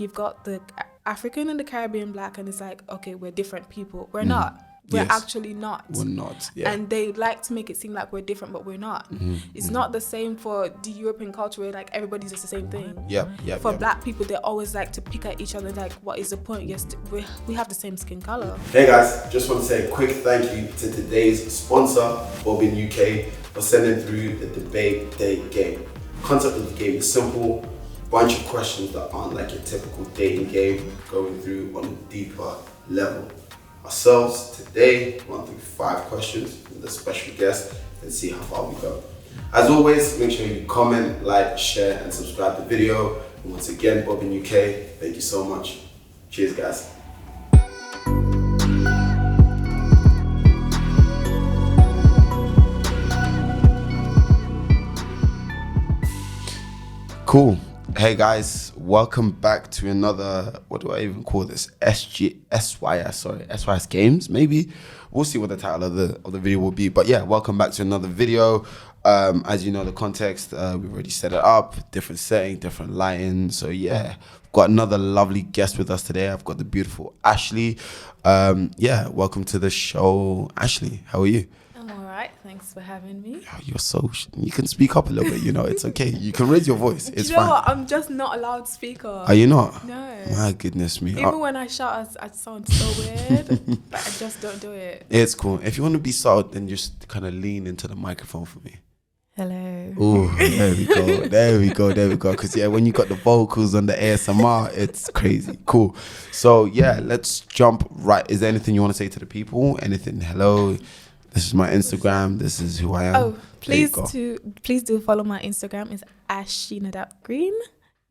you've got the African and the Caribbean black, and it's like, okay, we're different people. We're Mm-hmm. not. We're Yes. actually not. We're not. Yeah. And they like to make it seem like we're different, but we're not. It's not the same for the European culture where like everybody's just the same thing. For black people, they always like to pick at each other like, what is the point? Yes, we have the same skin color. Hey guys, just want to say a quick thank you to today's sponsor, Bobbin UK, for sending through the debate day game. The concept of the game is simple. Bunch of questions that aren't like your typical dating game, going through on a deeper level. Ourselves today run through 5 questions with a special guest and see how far we go. As always, make sure you comment, like, share and subscribe to the video. And once again, Bobbin UK, thank you so much. Cheers guys. Cool. Hey guys, welcome back to another, what do I even call this? SYS games, maybe. We'll see what the title of the video will be. But yeah, welcome back to another video. As you know, the context, we've already set it up, different setting, different lighting. So yeah, we've got another lovely guest with us today. I've got the beautiful Ashley. Yeah, welcome to the show. Ashley, how are you? Thanks for having me. Oh, you're so you can speak up a little bit, you know, it's okay. You can raise your voice. It's you know fine. What? I'm just not a loudspeaker. Are you not? No. My goodness me. Even when I shout, I sound so weird, but I just don't do it. It's cool. If you want to be subtle, then just kind of lean into the microphone for me. Hello. Oh, there we go. There we go. There we go. Because yeah, when you got the vocals on the ASMR, it's crazy. Cool. So yeah, let's jump right. Is there anything you want to say to the people? Anything? Hello. This is my Instagram. This is who I am. Oh, please do follow my Instagram. It's ashinadapgreen.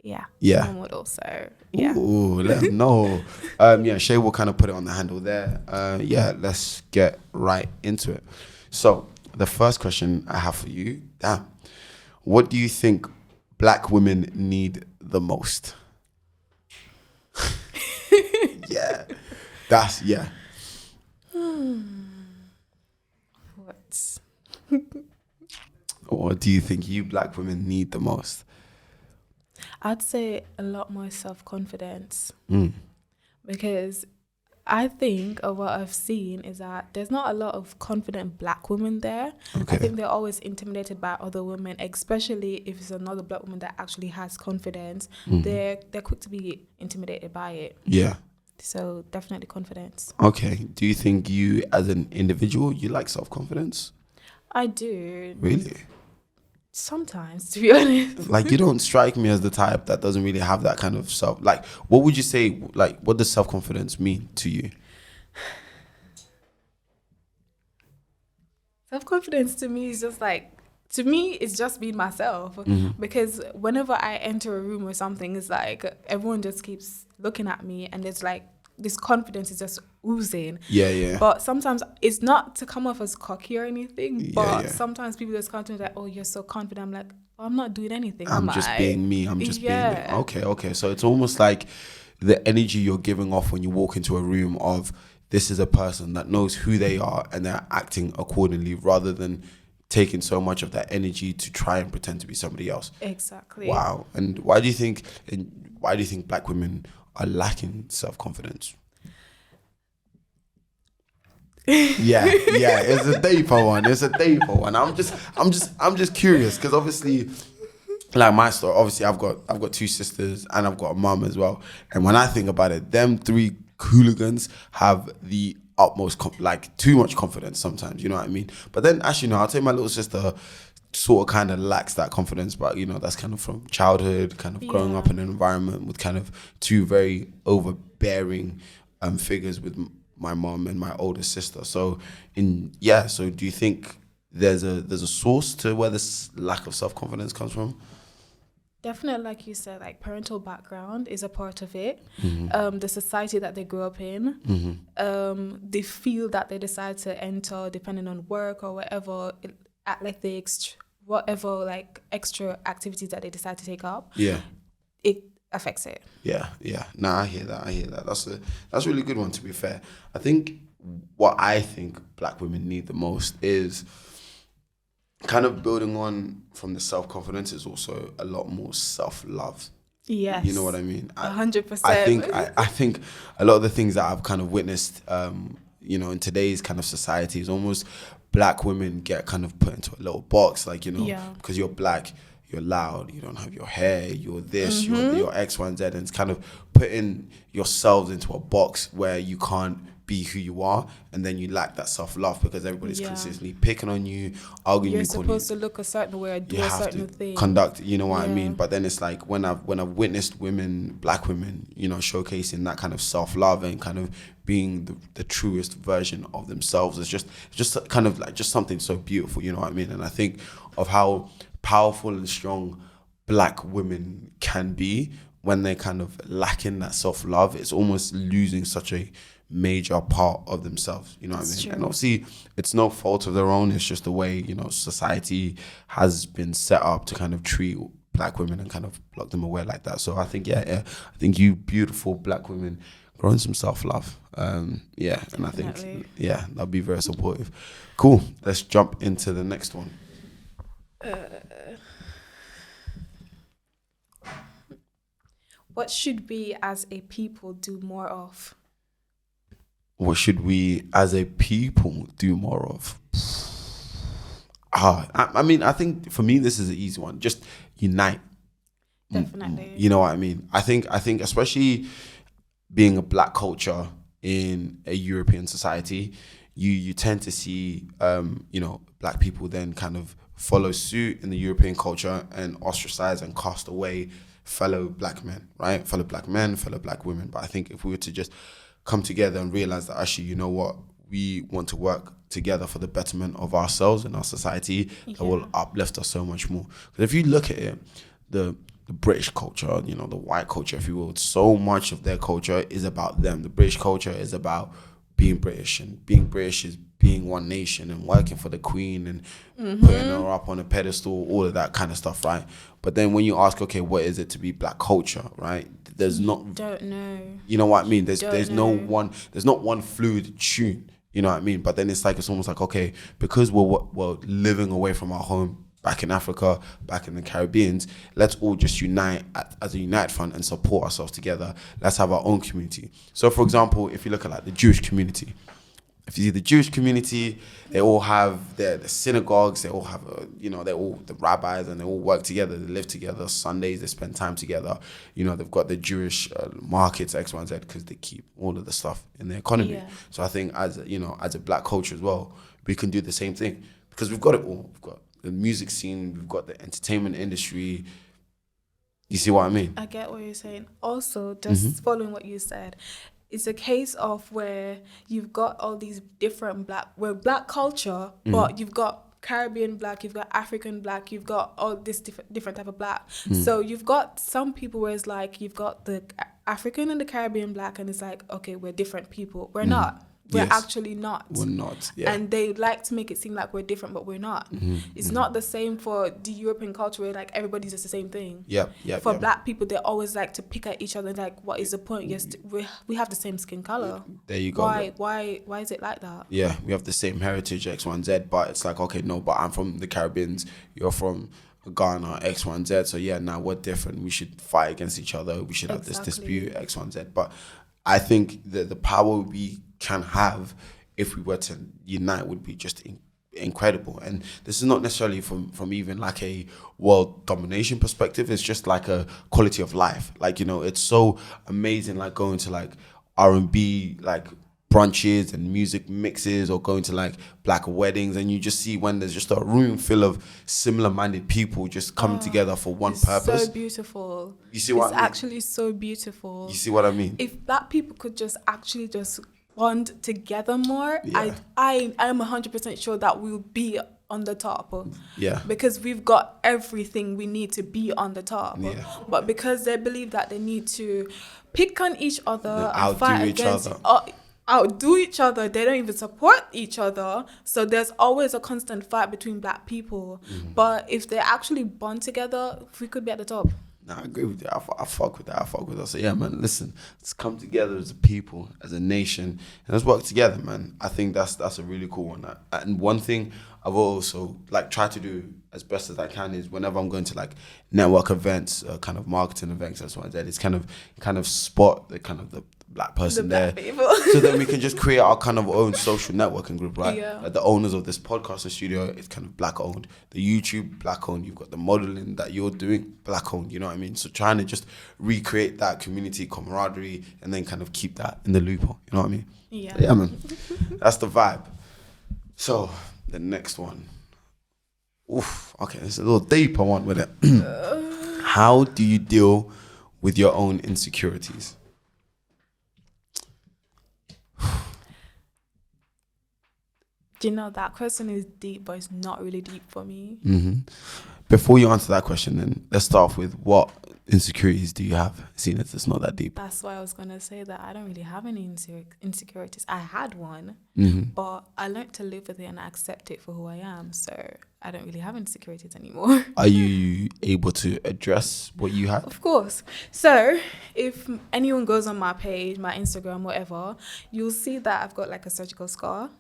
Yeah. Yeah. One model. So yeah. Ooh, let them know. Yeah, Shay will kind of put it on the handle there. Yeah, let's get right into it. So the first question I have for you, what do you think black women need the most? Yeah. That's What do you think you black women need the most? I'd say a lot more self-confidence. Because I think, or what I've seen, is that there's not a lot of confident black women there. Okay. I think they're always intimidated by other women, especially if it's another black woman that actually has confidence. They're quick to be intimidated by it. Yeah. So definitely confidence. Okay. Do you think you, as an individual, you like self-confidence? I do. Really? Sometimes, to be honest. Like, you don't strike me as the type that doesn't really have that kind of self. Like, what would you say, like, what does self-confidence mean to you? Self-confidence to me is just like, it's just being myself. Because whenever I enter a room or something, it's like everyone just keeps looking at me and it's like this confidence is just oozing. Yeah. But sometimes it's not to come off as cocky or anything, but sometimes people just come to me like, oh, you're so confident. I'm like, oh, I'm not doing anything. I'm just being me. I'm just being me. Okay. So it's almost like the energy you're giving off when you walk into a room of this is a person that knows who they are and they're acting accordingly rather than taking so much of that energy to try and pretend to be somebody else. Exactly. Wow. And why do you think black women are lacking self-confidence? Yeah, it's a deeper one. I'm just curious because obviously, like my story, obviously I've got 2 sisters and I've got a mum as well. And when I think about it, them 3 hooligans have the utmost too much confidence sometimes. You know what I mean? But then actually, no, I'll tell you, my little sister sort of kind of lacks that confidence, but you know, that's kind of from childhood, kind of growing up in an environment with kind of 2 very overbearing figures with my mom and my older sister. So so do you think there's a source to where this lack of self-confidence comes from? Definitely, like you said, like parental background is a part of it. The society that they grew up in, the field that they decide to enter, depending on work or whatever, athletics, whatever, like extra activities that they decide to take up. Yeah, it affects it. Yeah. No, I hear that. That's a really good one, to be fair. I think what I think black women need the most is kind of building on from the self-confidence is also a lot more self-love. Yes. You know what I mean? 100%. I think a lot of the things that I've kind of witnessed, in today's kind of society is almost black women get kind of put into a little box, like, because you're black, you're loud, you don't have your hair, you're this, you're X, Y, and Z, and it's kind of putting yourselves into a box where you can't be who you are, and then you lack that self-love because everybody's consistently picking on you, arguing. You're supposed to look a certain way or do a certain thing. Conduct, you know what I mean? But then it's like when I've witnessed black women, showcasing that kind of self-love and kind of being the truest version of themselves, it's just kind of like just something so beautiful, you know what I mean? And I think of how powerful and strong black women can be when they're kind of lacking that self-love. It's almost losing such a major part of themselves, you know what I mean? True. And obviously it's no fault of their own, it's just the way, society has been set up to kind of treat black women and kind of block them away like that. So I think I think you beautiful black women growing some self-love, and I think that'll be very supportive. Cool, let's jump into the next one. What should we as a people do more of? What should we as a people do more of? I mean, I think for me, this is an easy one. Just unite. Definitely. You know what I mean? I think especially being a black culture in a European society, you tend to see, black people then kind of follow suit in the European culture and ostracize and cast away fellow black men, right? Fellow black men, fellow black women. But I think if we were to just come together and realize that actually, you know what, we want to work together for the betterment of ourselves and our society, that will uplift us so much more. Because if you look at it, the British culture, the white culture, if you will, so much of their culture is about them. The British culture is about being British, and being British is being one nation and working for the Queen and putting her up on a pedestal, all of that kind of stuff, right? But then when you ask, okay, what is it to be black culture, right? There's not. Don't know. You know what I mean? There's not one fluid tune. You know what I mean? But then it's almost like, okay, because we're living away from our home back in Africa, back in the Caribbean, let's all just unite as a united front and support ourselves together. Let's have our own community. So, for example, if you look at the Jewish community, if you see the Jewish community, they all have the synagogues, they all have, they're all the rabbis, and they all work together, they live together. Sundays, they spend time together. They've got the Jewish markets, X, Y, and Z, because they keep all of the stuff in the economy. Yeah. So I think as a black culture as well, we can do the same thing because we've got it all. We've got the music scene, we've got the entertainment industry. You see what I mean? I get what you're saying. Also, just following what you said, it's a case of where you've got all these different black culture, but you've got Caribbean black, you've got African black, you've got all this different type of black. So you've got some people where it's like you've got the African and the Caribbean black, and it's like, okay, we're different people. We're not. We're actually not. We're not, yeah. And they like to make it seem like we're different, but we're not. It's not the same for the European culture where everybody's just the same thing. For black people, they always like to pick at each other what is the point? Yes, we have the same skin color. There you go. Why is it like that? Yeah, we have the same heritage, X, Y, and Z, but it's like, okay, no, but I'm from the Caribbean, you're from Ghana, X, Y, and Z, so now we're different. We should fight against each other. We should have this dispute, X, Y, and Z. But I think that the power we can have if we were to unite would be just incredible. And this is not necessarily from even a world domination perspective. It's just a quality of life. It's so amazing going to R&B brunches and music mixes, or going to black weddings, and you just see when there's just a room full of similar minded people just coming together for one purpose. So beautiful. You see what I mean? It's actually so beautiful. You see what I mean? If black people could just bond together more, I am 100% sure that we'll be on the top. Yeah. Because we've got everything we need to be on the top. Yeah. But because they believe that they need to pick on each other and fight against outdo each other, they don't even support each other. So there's always a constant fight between black people. But if they actually bond together, we could be at the top. Nah, I agree with you. I fuck with that. I fuck with that. So yeah, man, listen, let's come together as a people, as a nation, and let's work together, man. I think that's a really cool one. And one thing I've also like tried to do as best as I can is whenever I'm going to like network events, kind of marketing events, that's what I did. It's kind of spot the black person black there, people. so then we can just create our kind of own social networking group, right? Yeah. Like the owners of this podcasting studio, it's kind of black owned. The YouTube, black owned. You've got the modeling that you're doing, black owned. You know what I mean? So trying to just recreate that community camaraderie and then kind of keep that in the loophole. You know what I mean? Yeah. So, yeah, man. That's the vibe. So the next one. Oof. Okay, it's a little deeper one with it. How do you deal with your own insecurities? Do you know that question is deep, but it's not really deep for me. Mm-hmm. Before you answer that question, then let's start off with what insecurities do you have, seeing as it's not that deep? That's why I was going to say that I don't really have any insecurities. I had one, but I learned to live with it and accept it for who I am. So I don't really have insecurities anymore. Are you able to address what you have? Of course. So if anyone goes on my page, my Instagram, whatever, you'll see that I've got like a surgical scar.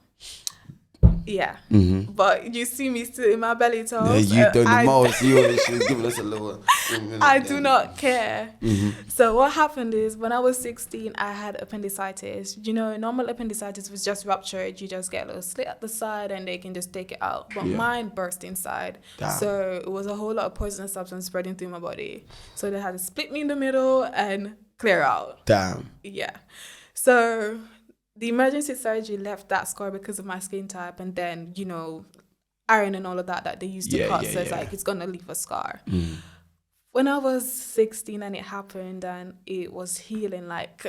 Yeah, but you see me still in my belly top. Yeah, you done the most. You always should giving us a little. I do not care. So what happened is when I was 16, I had appendicitis. You know, normal appendicitis was just ruptured. You just get a little slit at the side and they can just take it out. But mine burst inside. Damn. So it was a whole lot of poisonous substance spreading through my body. So they had to split me in the middle and clear out. Damn. Yeah. So the emergency surgery left that scar because of my skin type, and then, you know, iron and all of that they used to cut. So it's like, it's going to leave a scar. When I was 16 and it happened and it was healing, like,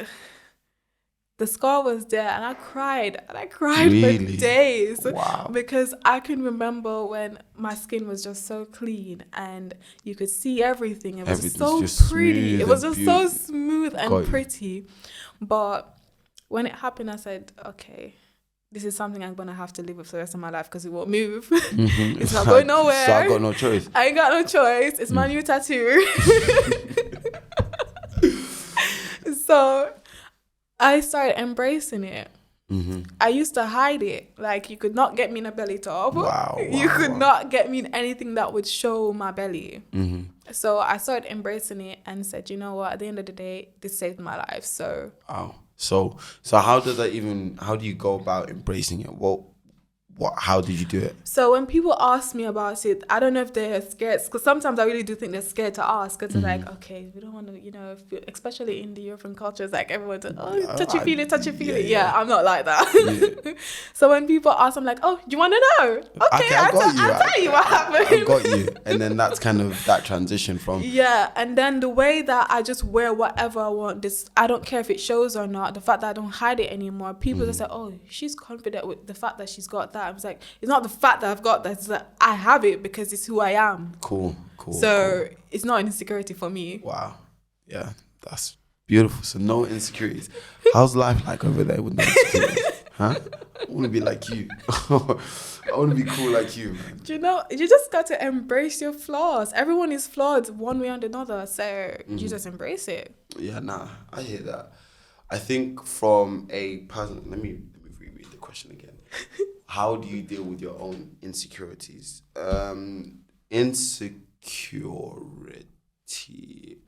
the scar was there and I cried. And I cried for days. Wow. Because I can remember when my skin was just so clean and you could see everything. It was so pretty. It was just so smooth and pretty. But when it happened, I said, okay, this is something I'm going to have to live with for the rest of my life because it won't move. It's not going nowhere. So I got no choice. I ain't got no choice. It's my new tattoo. So I started embracing it. I used to hide it. Like, you could not get me in a belly top. You could not get me in anything that would show my belly. So I started embracing it and said, you know what, at the end of the day, this saved my life. So So how do you go about embracing it? How did you do it? So when people ask me about it, I don't know if they're scared, because sometimes I really do think they're scared to ask, because they're like, okay, we don't want to, you know, especially in the European cultures, like everyone's like, touchy-feely. Yeah, I'm not like that. Yeah. So when people ask, I'm like, oh, you want to know? Okay, I'll tell you what happened. I got you. And then that's kind of that transition from... Yeah, and then the way that I just wear whatever I want, I don't care if it shows or not, the fact that I don't hide it anymore, people just say, oh, she's confident with the fact that she's got that. I was like, it's not the fact that I've got that, it's that I have it because it's who I am. Cool. So it's not an insecurity for me. Wow. Yeah, that's beautiful. So no insecurities. How's life like over there with no insecurities? Huh? I want to be like you. I want to be cool like you, man. Do you know, you just got to embrace your flaws. Everyone is flawed one way or another, so you just embrace it. Yeah, I hear that. I think from a person, let me reread the question again. How do you deal with your own insecurities? Insecurity.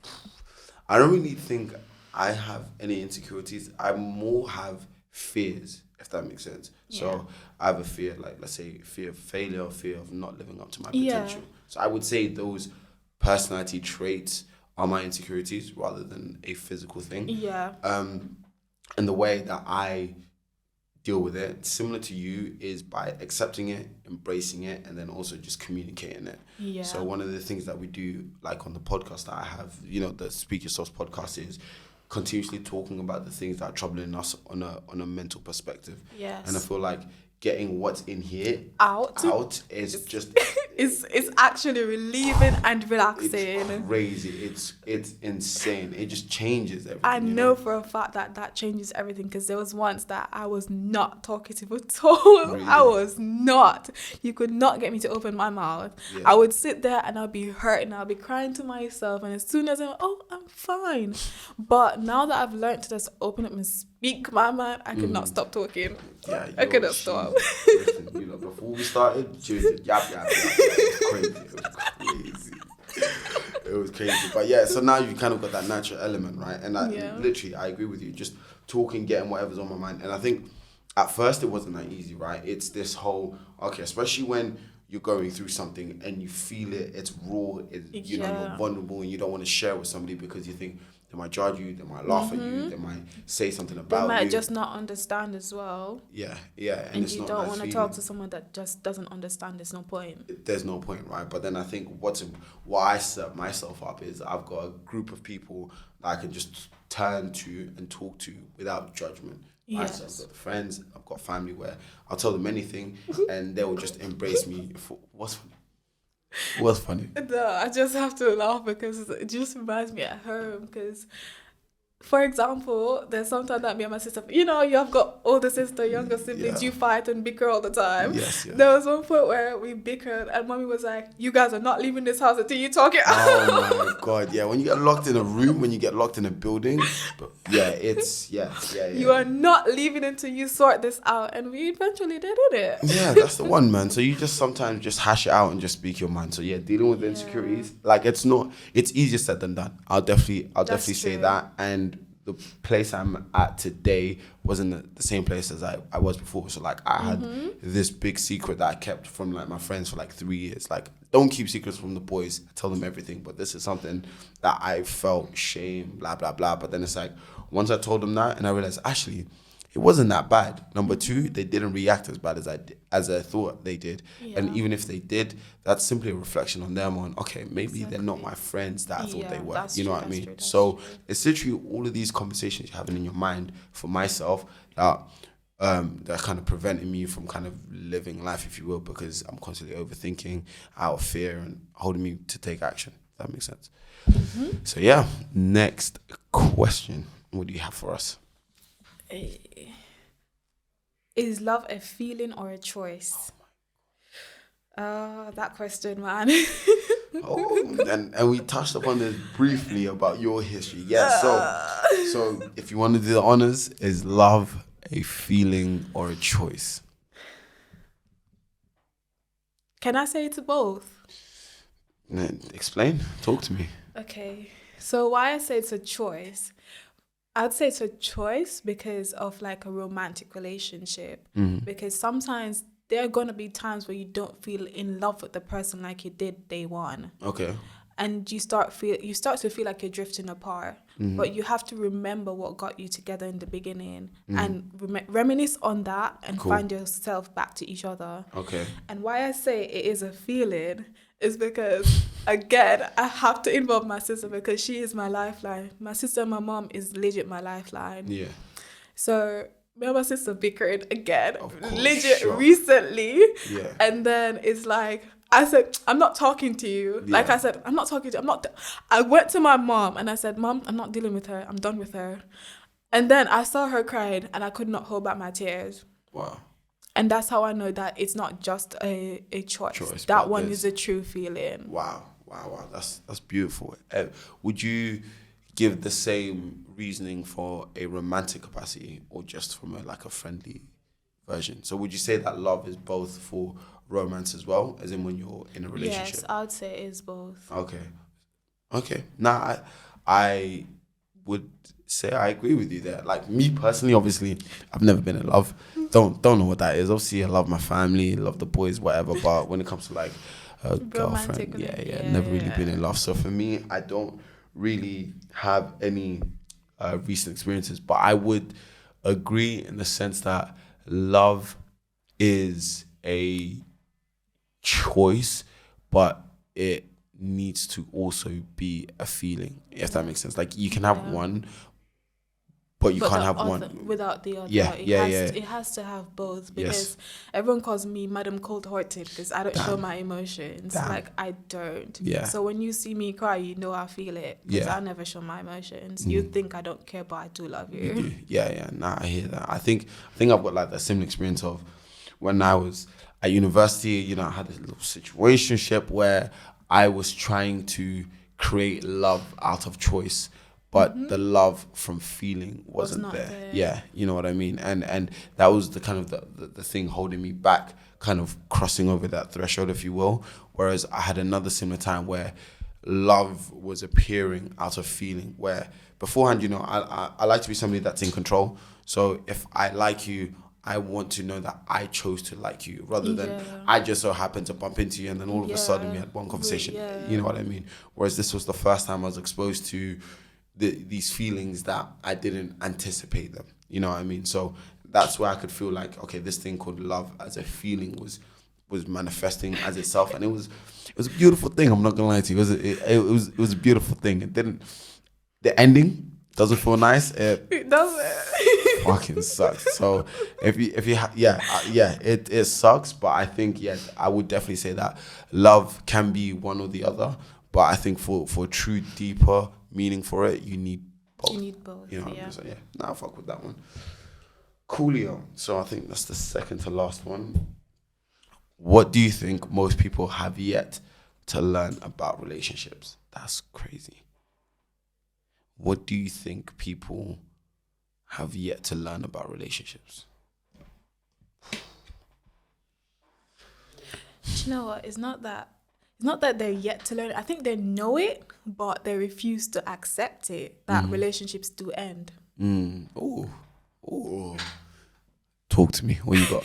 I don't really think I have any insecurities. I more have fears, if that makes sense. Yeah. So I have a fear, like, let's say, fear of failure, fear of not living up to my potential. Yeah. So I would say those personality traits are my insecurities rather than a physical thing. Yeah. And the way that I deal with it, similar to you, is by accepting it, embracing it, and then also just communicating it. Yeah. So one of the things that we do, like on the podcast that I have, you know, the Speak Yourself podcast, is continuously talking about the things that are troubling us on a mental perspective. Yes. And I feel like getting what's in here out is just it's actually relieving and it's relaxing. crazy. It's insane. It just changes everything. I you know for a fact that changes everything, because there was once that I was not talkative at all. Really? I was not. You could not get me to open my mouth. Yeah. I would sit there and I'll be hurt and I'll be crying to myself. And as soon as I'm fine. But now that I've learned to just open up and speak my mind, I could not stop talking. Yeah, I couldn't stop. Listen, before we started, she was just yap. It was crazy. It was crazy. But yeah, so now you kind of got that natural element, right? And literally, I agree with you. Just talking, getting whatever's on my mind. And I think at first it wasn't that easy, right? It's this whole, okay, especially when you're going through something and you feel it, it's raw, you're vulnerable and you don't want to share with somebody because you think they might judge you, they might laugh at you, they might say something about you. They might just not understand as well. Yeah. And you don't want to talk to someone that just doesn't understand. There's no point. There's no point, right? But then I think what I set myself up is I've got a group of people that I can just turn to and talk to without judgment. Right? Yes. So I've got friends, I've got family where I'll tell them anything and they will just embrace me for what's funny. What's funny? No, I just have to laugh because it just reminds me at home. Because, for example, there's sometimes that me and my sister, you have got older sister, younger siblings, you fight and bicker all the time. Yes, yeah. There was one point where we bickered and mommy was like, you guys are not leaving this house until you talk it out. Oh my God, yeah. When you get locked in a room, when you get locked in a building, but yeah. You are not leaving until you sort this out. And we eventually did it. Yeah, that's the one, man. So you just sometimes just hash it out and just speak your mind. So yeah, dealing with insecurities, like it's easier said than done. I'll definitely say that. And the place I'm at today wasn't the same place as I was before. So like I had this big secret that I kept from like my friends for like 3 years. Like, don't keep secrets from the boys. I tell them everything. But this is something that I felt shame, blah, blah, blah. But then it's like, once I told them that and I realized actually it wasn't that bad. Number two, they didn't react as bad as I thought they did. Yeah. And even if they did, that's simply a reflection on them on, okay, maybe they're not my friends that I thought they were. You know what I mean? So it's literally all of these conversations you're having in your mind for myself that are kind of preventing me from kind of living life, if you will, because I'm constantly overthinking out of fear and holding me to take action. If that makes sense. So yeah, next question. What do you have for us? Is love a feeling or a choice? That question, man. And we touched upon this briefly about your history. Yeah, so if you want to do the honors, is love a feeling or a choice? Can I say it's both? Explain. Talk to me. Okay. So why I say it's a choice, I'd say it's a choice because of like a romantic relationship. Because sometimes there are going to be times where you don't feel in love with the person like you did day one. Okay. And you start to feel like you're drifting apart. But you have to remember what got you together in the beginning and reminisce on that and find yourself back to each other. Okay. And why I say it is a feeling is because, again, I have to involve my sister because she is my lifeline. My sister and my mom is legit my lifeline. Yeah. So me and my sister bickered again, recently. Yeah. And then it's like, I said, I'm not talking to you. Yeah. Like I said, I'm not talking to you. I went to my mom and I said, Mom, I'm not dealing with her. I'm done with her. And then I saw her crying and I could not hold back my tears. Wow. And that's how I know that it's not just a choice. That one is a true feeling. Wow. That's beautiful. Would you give the same reasoning for a romantic capacity or just from a friendly version? So would you say that love is both for romance as well, as in when you're in a relationship? Yes, I would say it is both. Okay. Now, I would say I agree with you there. Like me personally, obviously, I've never been in love. Don't know what that is. Obviously, I love my family, love the boys, whatever. But when it comes to like a girlfriend, never really been in love. So for me, I don't really have any recent experiences. But I would agree in the sense that love is a choice, but it needs to also be a feeling, if that makes sense. Like you can have one, but you But can't the have other, one. without the other. Yeah, It has to have both, because Yes. everyone calls me Madam Cold-Hearted because I don't show Damn. my emotions. Damn. Like, I don't. Yeah. So when you see me cry, you know I feel it, because Yeah. I never show my emotions. You think I don't care, but I do love you. You do. Yeah. Nah, I hear that. I think I've got like that similar experience of when I was at university. You know, I had this little situationship where I was trying to create love out of choice, but the love from feeling wasn't not there. there. Yeah, you know what I mean. And that was the kind of the thing holding me back, kind of crossing over that threshold, if you will. Whereas I had another similar time where love was appearing out of feeling, where beforehand, you know, I like to be somebody that's in control. So if I like you, I want to know that I chose to like you, rather than I just so happened to bump into you and then all of a sudden we had one conversation. You know what I mean? Whereas this was the first time I was exposed to these feelings that I didn't anticipate them. You know what I mean? So that's where I could feel like, okay, this thing called love as a feeling was manifesting as itself, and it was a beautiful thing. I'm not gonna lie to you. It was a beautiful thing. It didn't. The ending doesn't feel nice. It doesn't. Fucking sucks. So it sucks. But I think I would definitely say that love can be one or the other. But I think for true deeper meaning for it, you need both. You need both. You know what I Yeah. mean? So nah, I fuck with that one. Coolio. So I think that's the second to last one. What do you think most people have yet to learn about relationships? That's crazy. What do you think people have yet to learn about relationships? Do you know what? It's not that they're yet to learn it. I think they know it, but they refuse to accept it, that relationships do end. Ooh. Talk to me. What you got?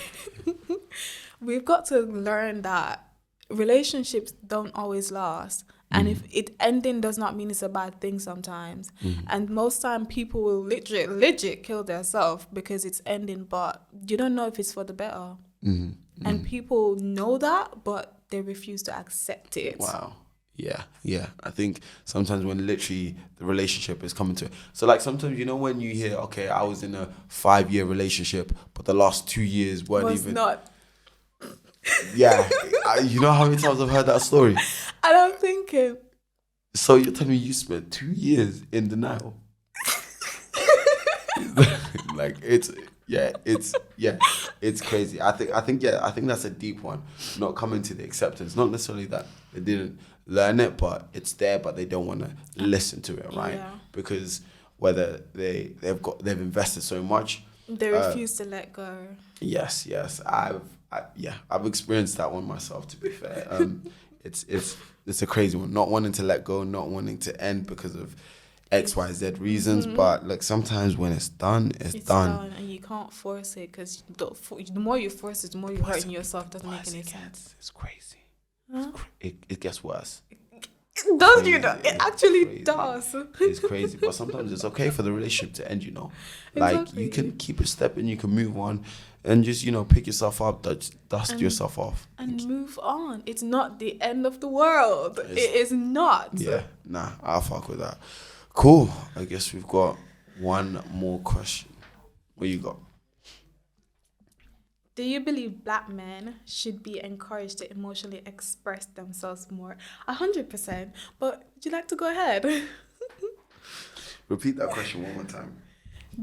We've got to learn that relationships don't always last. And if it ending does not mean it's a bad thing sometimes. And most time people will legit kill themselves because it's ending, but you don't know if it's for the better. And people know that, but they refuse to accept it. Wow. Yeah. I think sometimes when literally the relationship is coming to it. So like sometimes, you know, when you hear, okay, I was in a 5-year relationship, but the last 2 years weren't Was even. not. Yeah. You know how many times I've heard that story? And I'm thinking, So you're telling me you spent 2 years in denial? Like it's crazy. I think that's a deep one. Not coming to the acceptance. Not necessarily that they didn't learn it, but it's there, but they don't want to listen to it, right? Yeah. Because whether they've invested so much, they refuse to let go. Yes. I've experienced that one myself, to be fair. It's a crazy one. Not wanting to let go, not wanting to end because of X, Y, Z reasons. But like sometimes when it's done, it's done. And you can't force it, because the more you force it, the more you're hurting yourself. Doesn't make any sense. It's crazy. Huh? It gets worse. It does, Crazy. you know? It actually Crazy. does. It's crazy, but sometimes it's okay for the relationship to end, you know. Like Exactly. you can keep it stepping, you can move on, and just, you know, pick yourself up, dust yourself off, And move on. It's not the end of the world. It is not. Yeah, nah, I'll fuck with that. Cool. I guess we've got one more question. What you got? Do you believe black men should be encouraged to emotionally express themselves more? 100%. But would you like to go ahead? Repeat that question one more time.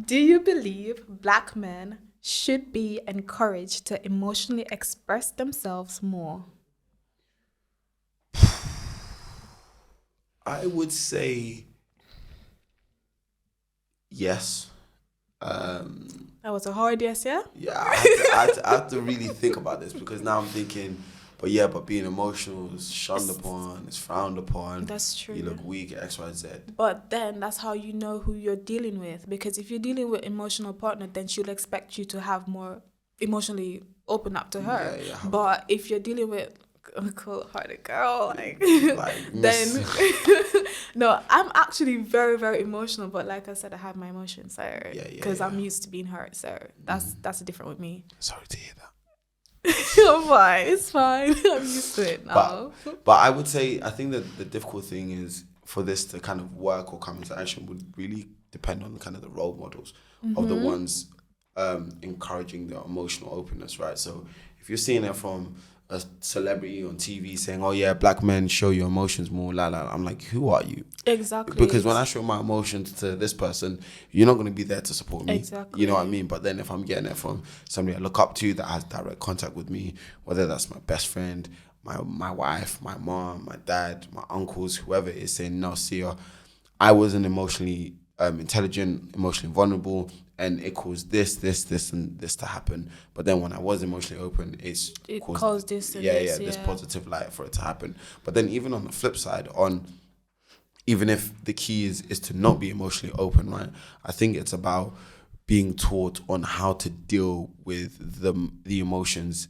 Do you believe black men should be encouraged to emotionally express themselves more? I would say yes. That was a hard yes, yeah? Yeah, I have to really think about this, because now I'm thinking, but being emotional is shunned upon, it's frowned upon. That's true. You look weak, X, Y, Z. But then that's how you know who you're dealing with. Because if you're dealing with an emotional partner, then she'll expect you to have more emotionally open up to her. Yeah, but if you're dealing with a cold-hearted girl, like Then no, I'm actually very, very emotional. But like I said, I have my emotions, so because I'm used to being hurt. So that's different with me. Sorry to hear that. I'm fine. It's fine. I'm used to it now. But I would say, I think that the difficult thing is for this to kind of work or come into action would really depend on kind of the role models of the ones encouraging the emotional openness, right? So if you're seeing it from a celebrity on TV saying, "Oh yeah, black men show your emotions more," I'm like, who are you? Exactly. Because when I show my emotions to this person, you're not going to be there to support me. Exactly. You know what I mean? But then if I'm getting it from somebody I look up to that has direct contact with me, whether that's my best friend, my wife, my mom, my dad, my uncles, whoever it is, saying, "No, Sia, I wasn't emotionally intelligent, emotionally vulnerable, and it caused this, and this to happen. But then when I was emotionally open, it caused this and this positive light for it to happen." But then even on the flip side, even if the key is to not be emotionally open, right? I think it's about being taught on how to deal with the emotions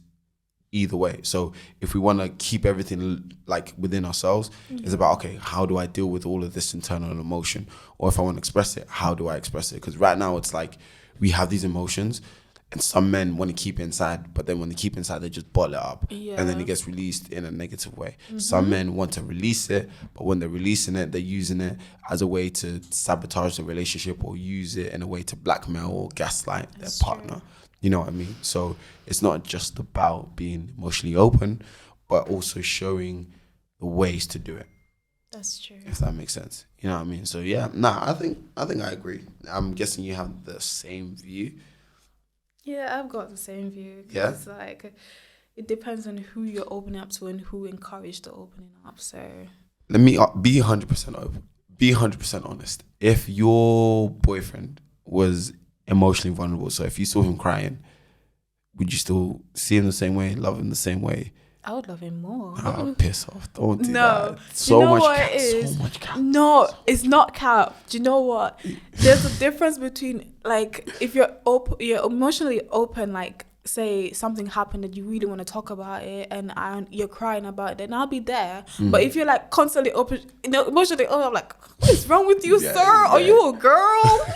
either way. So if we want to keep everything like within ourselves, it's about, okay, how do I deal with all of this internal emotion? Or if I want to express it, how do I express it? Because right now it's like we have these emotions and some men want to keep it inside, but then when they keep it inside, they just bottle it up and then it gets released in a negative way. Some men want to release it, but when they're releasing it, they're using it as a way to sabotage the relationship or use it in a way to blackmail or gaslight their partner. True. You know what I mean? So it's not just about being emotionally open, but also showing the ways to do it. That's true. If that makes sense. You know what I mean? So yeah, I think I agree. I'm guessing you have the same view. Yeah, I've got the same view. Yeah. It's like, it depends on who you're opening up to and who encouraged the opening up. So let me be 100% open. Be 100% honest. If your boyfriend was emotionally vulnerable, so if you saw him crying, would you still see him the same way, love him the same way? I would love him more. Oh, piss off. Don't do that. No. So much cap. No, it's not cap. Do you know what? There's a difference between, like, if you're emotionally open, like, say something happened that you really want to talk about it and you're crying about it, then I'll be there. But if you're like constantly open, emotionally open, I'm like, what is wrong with you, sir? Are you a girl?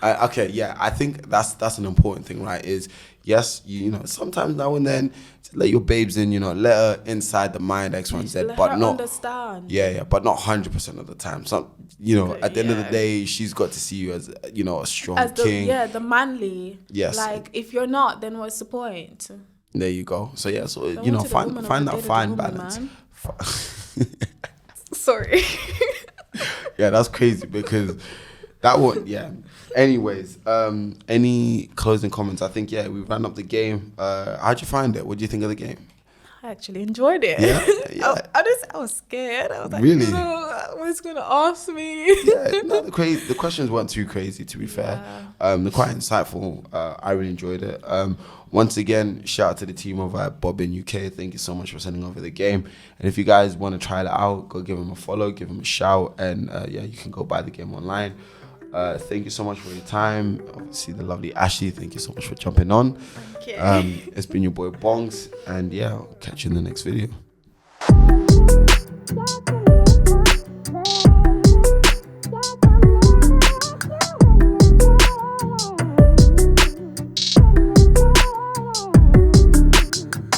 I think that's an important thing, right? Is yes, you know, sometimes now and then let your babes in, you know, let her inside the mind X, Y, and Z, but not understand. But not 100% of the time. So, you know, at the end of the day, she's got to see you as, you know, a strong king. The manly. Yes. Like, if you're not, then what's the point? There you go. So yeah, so you know, find that fine balance. Sorry. Yeah, that's crazy because that one, yeah. Anyways, any closing comments? I think, we ran up the game. How'd you find it? What do you think of the game? I actually enjoyed it. Yeah. I was scared. I was like, really? What's going to ask me? The questions weren't too crazy, to be fair. They're quite insightful. I really enjoyed it. Once again, shout out to the team over at Bobbin UK. Thank you so much for sending over the game. And if you guys want to try it out, go give them a follow, give them a shout, and you can go buy the game online. Thank you so much for your time. Obviously, the lovely Ashley, thank you so much for jumping on. It's been your boy Bongs, and I'll catch you in the next video.